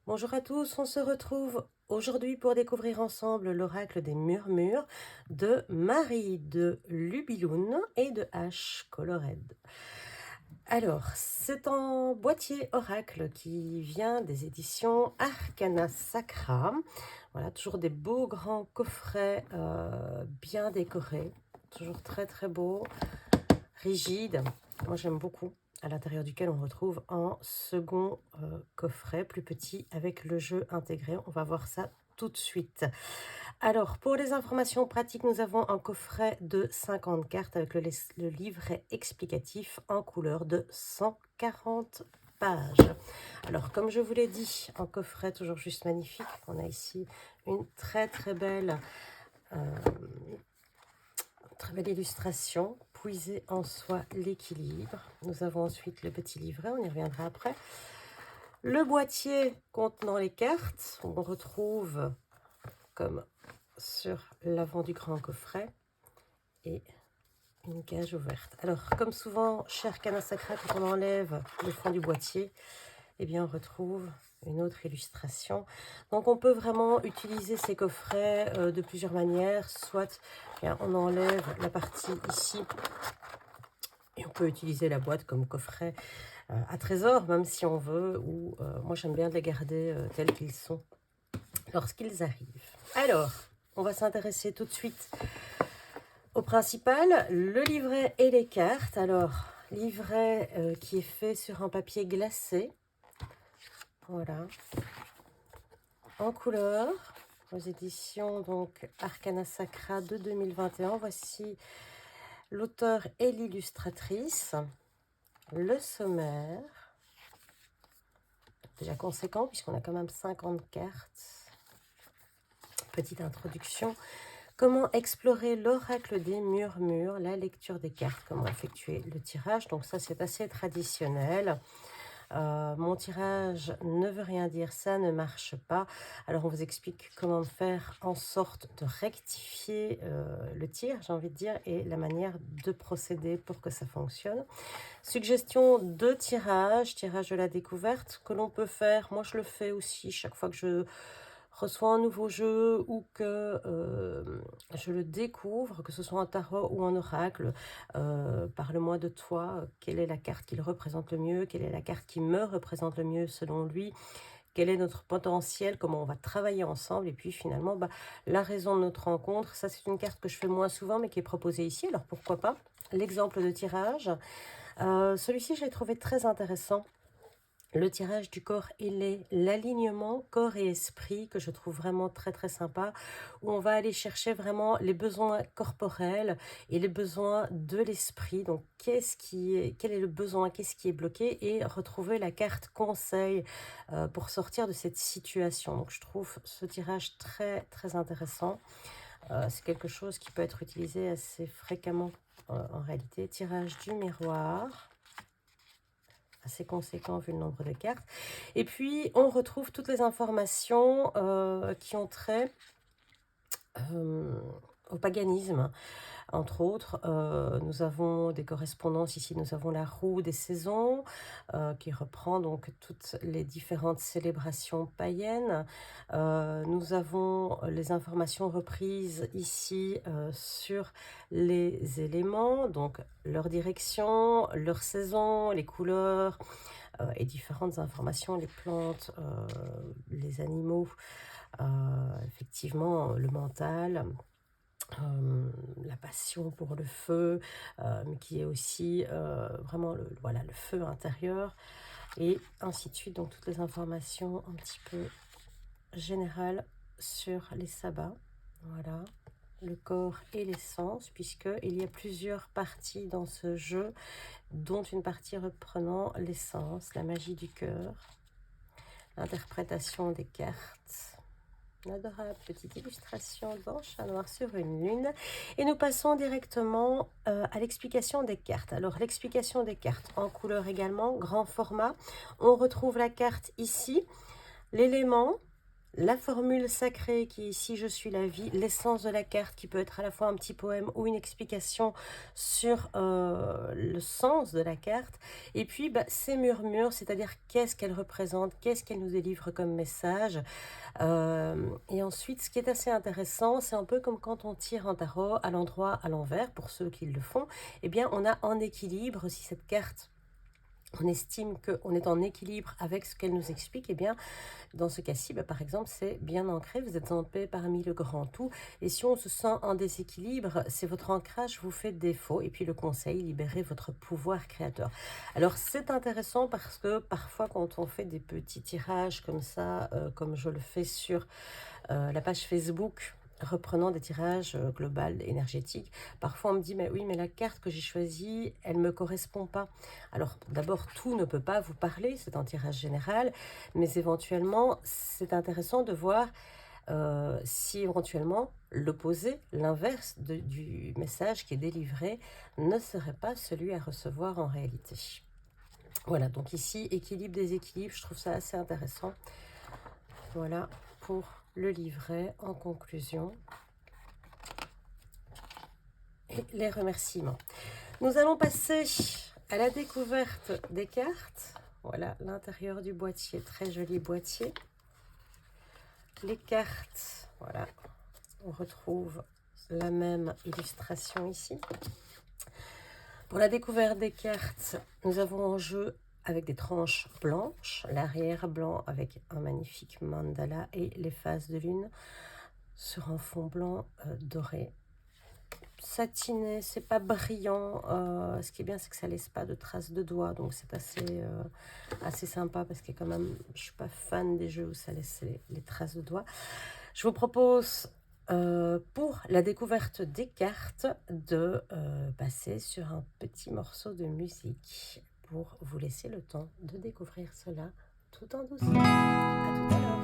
Bonjour à tous, on se retrouve aujourd'hui pour découvrir ensemble l'oracle des murmures de Marie de Lubiloun et de H. Colored. Alors, c'est un boîtier oracle qui vient des éditions Arcana Sacra. Voilà, toujours des beaux grands coffrets bien décorés, toujours très très beaux, rigides. Moi j'aime beaucoup, à l'intérieur duquel on retrouve un second coffret plus petit avec le jeu intégré. On va voir ça tout de suite. Alors, pour les informations pratiques, nous avons un coffret de 50 cartes avec le livret explicatif en couleur de 140 pages. Alors, comme je vous l'ai dit, un coffret toujours juste magnifique. On a ici une très belle illustration, puiser en soi l'équilibre. Nous avons ensuite le petit livret, on y reviendra après. Le boîtier contenant les cartes, on retrouve comme sur l'avant du grand coffret et une cage ouverte. Alors, comme souvent chez Arcana Sacra, quand on enlève le fond du boîtier, eh bien on retrouve une autre illustration. Donc on peut vraiment utiliser ces coffrets de plusieurs manières. Soit on enlève la partie ici et on peut utiliser la boîte comme coffret à trésor, même si on veut, ou moi j'aime bien les garder tels qu'ils sont lorsqu'ils arrivent. Alors, on va s'intéresser tout de suite au principal, le livret et les cartes. Alors, livret qui est fait sur un papier glacé. Voilà. En couleur, aux éditions donc Arcana Sacra de 2021. Voici l'auteur et l'illustratrice. Le sommaire. Déjà conséquent puisqu'on a quand même 50 cartes. Petite introduction. Comment explorer l'oracle des murmures, la lecture des cartes, comment effectuer le tirage. Donc ça, c'est assez traditionnel. Mon tirage ne veut rien dire, ça ne marche pas. Alors, on vous explique comment faire en sorte de rectifier le tir, j'ai envie de dire, et la manière de procéder pour que ça fonctionne. Suggestion de tirage, tirage de la découverte, que l'on peut faire. Moi, je le fais aussi chaque fois que je reçois un nouveau jeu ou que je le découvre, que ce soit un tarot ou un oracle. Parle-moi de toi, quelle est la carte qui le représente le mieux, quelle est la carte qui me représente le mieux selon lui, quel est notre potentiel, comment on va travailler ensemble, et puis finalement, la raison de notre rencontre. Ça, c'est une carte que je fais moins souvent, mais qui est proposée ici, alors pourquoi pas. L'exemple de tirage, celui-ci, je l'ai trouvé très intéressant. Le tirage du corps et l'alignement corps et esprit que je trouve vraiment très sympa, où on va aller chercher vraiment les besoins corporels et les besoins de l'esprit. Donc quel est le besoin, qu'est-ce qui est bloqué, et retrouver la carte conseil pour sortir de cette situation. Donc je trouve ce tirage très intéressant. C'est quelque chose qui peut être utilisé assez fréquemment en réalité. Tirage du miroir, assez conséquent vu le nombre de cartes. Et puis, on retrouve toutes les informations qui ont trait au paganisme. Entre autres, nous avons des correspondances ici. Nous avons la roue des saisons qui reprend donc toutes les différentes célébrations païennes. Nous avons les informations reprises ici sur les éléments, donc leur direction, leur saison, les couleurs et différentes informations, les plantes, les animaux, effectivement, le mental. La passion pour le feu, mais qui est aussi vraiment voilà, le feu intérieur, et ainsi de suite. Donc toutes les informations un petit peu générales sur les sabbats, voilà, le corps et l'essence, puisqu'il y a plusieurs parties dans ce jeu, dont une partie reprenant l'essence, la magie du cœur, l'interprétation des cartes. Une adorable petite illustration blanche à noir sur une lune. Et nous passons directement à l'explication des cartes. Alors, l'explication des cartes en couleur également, grand format. On retrouve la carte ici, l'élément, la formule sacrée qui est ici, je suis la vie, l'essence de la carte qui peut être à la fois un petit poème ou une explication sur le sens de la carte. Et puis, bah, ces murmures, c'est-à-dire qu'est-ce qu'elle représente, qu'est-ce qu'elle nous délivre comme message. Et ensuite, ce qui est assez intéressant, c'est un peu comme quand on tire un tarot à l'endroit, à l'envers, pour ceux qui le font, eh bien, on a en équilibre, si cette carte on estime qu'on est en équilibre avec ce qu'elle nous explique, eh bien, dans ce cas-ci, bah, par exemple, c'est bien ancré, vous êtes en paix parmi le grand tout. Et si on se sent en déséquilibre, c'est votre ancrage vous fait défaut. Et puis le conseil, libérez votre pouvoir créateur. Alors, c'est intéressant parce que parfois, quand on fait des petits tirages comme ça, comme je le fais sur la page Facebook, reprenant des tirages global énergétiques, parfois on me dit mais oui mais la carte que j'ai choisie elle me correspond pas. Alors d'abord tout ne peut pas vous parler, c'est un tirage général, mais éventuellement c'est intéressant de voir si éventuellement l'opposé, l'inverse du message qui est délivré ne serait pas celui à recevoir en réalité. Voilà, donc ici équilibre, déséquilibre, je trouve ça assez intéressant. Voilà pour le livret en conclusion et les remerciements. Nous allons passer à la découverte des cartes. Voilà l'intérieur du boîtier, très joli boîtier. Les cartes, voilà, on retrouve la même illustration ici. Pour la découverte des cartes, nous avons en jeu avec des tranches blanches, l'arrière blanc avec un magnifique mandala et les phases de lune sur un fond blanc doré. Satiné, c'est pas brillant. Ce qui est bien, c'est que ça laisse pas de traces de doigts, donc c'est assez sympa parce que quand même, je suis pas fan des jeux où ça laisse les traces de doigts. Je vous propose pour la découverte des cartes de passer sur un petit morceau de musique pour vous laisser le temps de découvrir cela tout en douceur. À tout à l'heure.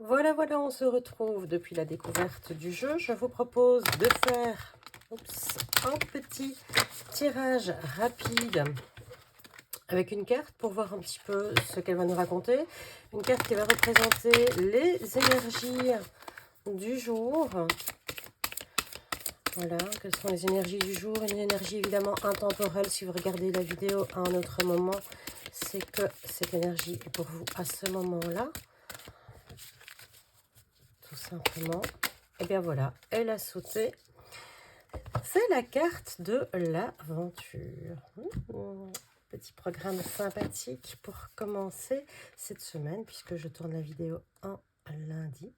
Voilà, voilà, on se retrouve depuis la découverte du jeu. Je vous propose de faire un petit tirage rapide avec une carte pour voir un petit peu ce qu'elle va nous raconter. Une carte qui va représenter les énergies du jour. Voilà, quelles sont les énergies du jour? Une énergie évidemment intemporelle. Si vous regardez la vidéo à un autre moment, c'est que cette énergie est pour vous à ce moment-là. Tout simplement. Et bien voilà, elle a sauté. C'est la carte de l'aventure. Petit programme sympathique pour commencer cette semaine, puisque je tourne la vidéo un lundi.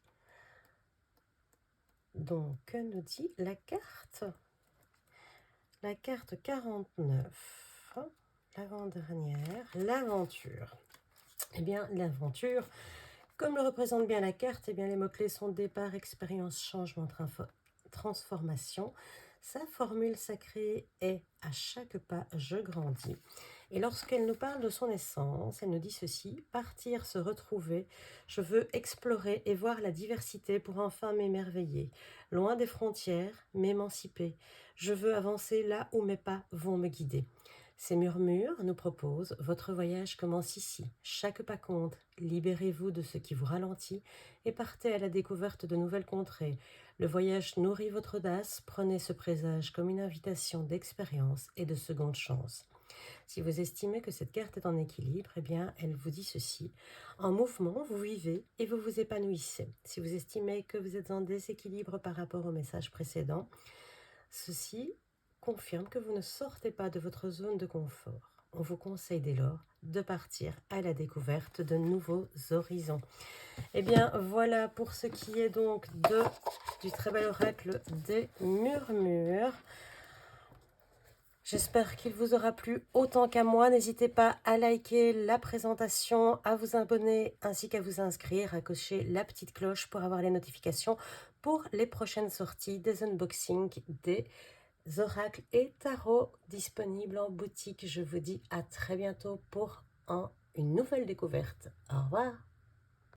Donc, que nous dit la carte? La carte 49, l'avant-dernière, l'aventure. Eh bien, l'aventure, comme le représente bien la carte, eh bien, les mots-clés sont départ, expérience, changement, transformation. Sa formule sacrée est « à chaque pas, je grandis ». Et lorsqu'elle nous parle de son essence, elle nous dit ceci: partir, se retrouver, je veux explorer et voir la diversité pour enfin m'émerveiller. Loin des frontières, m'émanciper. Je veux avancer là où mes pas vont me guider. Ces murmures nous proposent: votre voyage commence ici. Chaque pas compte. Libérez-vous de ce qui vous ralentit et partez à la découverte de nouvelles contrées. Le voyage nourrit votre audace. Prenez ce présage comme une invitation d'expérience et de seconde chance. Si vous estimez que cette carte est en équilibre, eh bien, elle vous dit ceci: en mouvement, vous vivez et vous vous épanouissez. Si vous estimez que vous êtes en déséquilibre par rapport au message précédent, ceci confirme que vous ne sortez pas de votre zone de confort. On vous conseille dès lors de partir à la découverte de nouveaux horizons. Eh bien, voilà pour ce qui est donc du très bel oracle des murmures. J'espère qu'il vous aura plu autant qu'à moi. N'hésitez pas à liker la présentation, à vous abonner ainsi qu'à vous inscrire, à cocher la petite cloche pour avoir les notifications pour les prochaines sorties des unboxings des oracles et tarots disponibles en boutique. Je vous dis à très bientôt pour une nouvelle découverte. Au revoir.